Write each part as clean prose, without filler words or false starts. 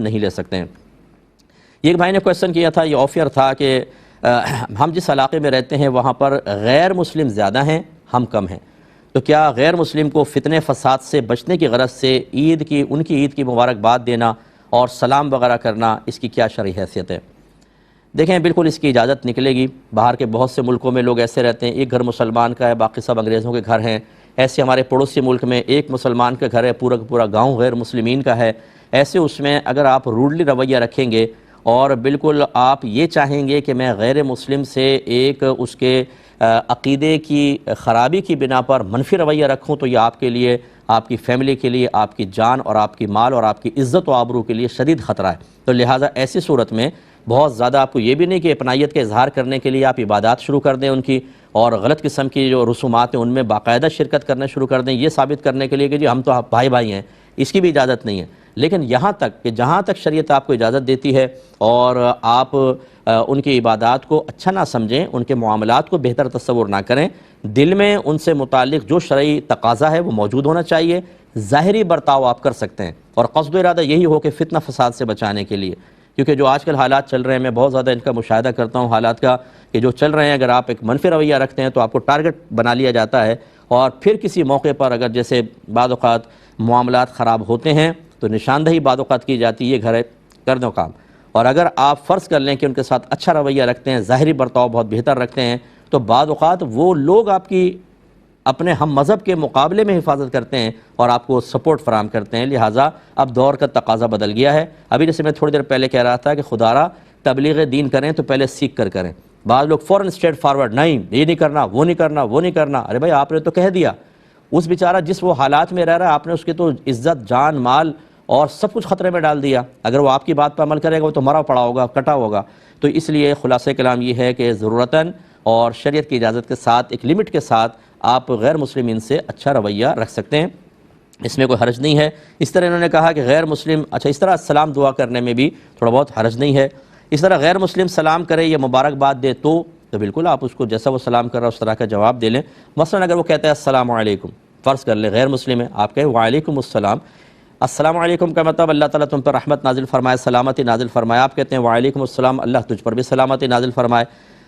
نہیں لے سکتے ہیں۔ یہ ایک بھائی نے کویسچن کیا تھا، یہ آفیر تھا کہ ہم جس علاقے میں رہتے ہیں وہاں پر غیر مسلم زیادہ ہیں، ہم کم ہیں، تو کیا غیر مسلم کو فتنے فساد سے بچنے کی غرض سے ان کی عید کی مبارکباد دینا اور سلام وغیرہ کرنا، اس کی کیا شرعی حیثیت ہے؟ دیکھیں بالکل اس کی اجازت نکلے گی۔ باہر کے بہت سے ملکوں میں لوگ ایسے رہتے ہیں، ایک گھر مسلمان کا ہے باقی سب انگریزوں کے گھر ہیں۔ ایسے ہمارے پڑوسی ملک میں ایک مسلمان کا گھر ہے، پورا کا پورا گاؤں غیر مسلمین کا ہے۔ ایسے اس میں اگر آپ روڈلی رویہ رکھیں گے اور بالکل آپ یہ چاہیں گے کہ میں غیر مسلم سے ایک اس کے عقیدے کی خرابی کی بنا پر منفی رویہ رکھوں، تو یہ آپ کے لیے، آپ کی فیملی کے لیے، آپ کی جان اور آپ کی مال اور آپ کی عزت و آبرو کے لیے شدید خطرہ ہے۔ تو لہٰذا ایسی صورت میں بہت زیادہ آپ کو یہ بھی نہیں کہ اپنائیت کا اظہار کرنے کے لیے آپ عبادات شروع کر دیں ان کی، اور غلط قسم کی جو رسومات ہیں ان میں باقاعدہ شرکت کرنا شروع کر دیں، یہ ثابت کرنے کے لیے کہ جی ہم تو بھائی بھائی ہیں، اس کی بھی اجازت نہیں ہے۔ لیکن یہاں تک کہ جہاں تک شریعت آپ کو اجازت دیتی ہے اور آپ ان کی عبادات کو اچھا نہ سمجھیں، ان کے معاملات کو بہتر تصور نہ کریں، دل میں ان سے متعلق جو شرعی تقاضا ہے وہ موجود ہونا چاہیے، ظاہری برتاؤ آپ کر سکتے ہیں، اور قصد و ارادہ یہی ہو کہ فتنہ فساد سے بچانے کے لیے، کیونکہ جو آج کل حالات چل رہے ہیں میں بہت زیادہ ان کا مشاہدہ کرتا ہوں حالات کا، کہ جو چل رہے ہیں اگر آپ ایک منفی رویہ رکھتے ہیں تو آپ کو ٹارگٹ بنا لیا جاتا ہے، اور پھر کسی موقع پر اگر جیسے بعض اوقات معاملات خراب ہوتے ہیں تو نشاندہی بعض اوقات کی جاتی ہے، یہ گھر ہے کر دو کام، اور اگر آپ فرض کر لیں کہ ان کے ساتھ اچھا رویہ رکھتے ہیں، ظاہری برتاؤ بہت بہتر رکھتے ہیں، تو بعض اوقات وہ لوگ آپ کی اپنے ہم مذہب کے مقابلے میں حفاظت کرتے ہیں اور آپ کو سپورٹ فراہم کرتے ہیں۔ لہٰذا اب دور کا تقاضا بدل گیا ہے۔ ابھی جیسے میں تھوڑی دیر پہلے کہہ رہا تھا کہ خدا را تبلیغ دین کریں تو پہلے سیکھ کر کریں۔ بعض لوگ فوراً اسٹریٹ فارورڈ، نہیں یہ نہیں کرنا، وہ نہیں کرنا، وہ نہیں کرنا۔ ارے بھائی آپ نے تو کہہ دیا، اس بیچارہ جس وہ حالات میں رہ رہا ہے آپ نے اس کی تو عزت، جان، مال اور سب کچھ خطرے میں ڈال دیا۔ اگر وہ آپ کی بات پر عمل کرے گا وہ تو مرا پڑا ہوگا، کٹا ہوگا۔ تو اس لیے خلاصہ کلام یہ ہے کہ ضرورتاً اور شریعت کی اجازت کے ساتھ، ایک لمٹ کے ساتھ آپ غیر مسلمین سے اچھا رویہ رکھ سکتے ہیں، اس میں کوئی حرج نہیں ہے۔ اس طرح انہوں نے کہا کہ غیر مسلم، اچھا اس طرح سلام دعا کرنے میں بھی تھوڑا بہت حرج نہیں ہے۔ اس طرح غیر مسلم سلام کرے یا مبارکباد دے تو بالکل آپ اس کو جیسا وہ سلام کر رہا ہے اس طرح کا جواب دے لیں۔ مثلا اگر وہ کہتا ہے السلام علیکم، فرض کر لیں غیر مسلم ہے، آپ کہیں وعلیکم السلام۔ السلام علیکم کا مطلب اللہ تعالیٰ تم پر رحمت نازل فرمائے، سلامتی نازل فرمائے۔ آپ کہتے ہیں وعلیکم السلام، اللہ تجھ پر بھی سلامتی نازل فرمائے۔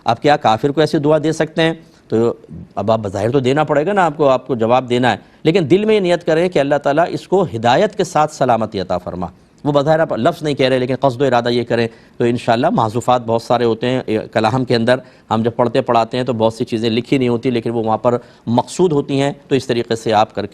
اب کیا کافر کو ایسی دعا دے سکتے ہیں؟ تو اب آپ بظاہر تو دینا پڑے گا نا، آپ کو جواب دینا ہے، لیکن دل میں یہ نیت کریں کہ اللہ تعالیٰ اس کو ہدایت کے ساتھ سلامتی عطا فرما۔ وہ بظاہر آپ لفظ نہیں کہہ رہے لیکن قصد و ارادہ یہ کریں تو انشاءاللہ محذوفات بہت سارے ہوتے ہیں کلام کے اندر، ہم جب پڑھتے پڑھاتے ہیں تو بہت سی چیزیں لکھی نہیں ہوتی لیکن وہ وہاں پر مقصود ہوتی ہیں، تو اس طریقے سے آپ کر کے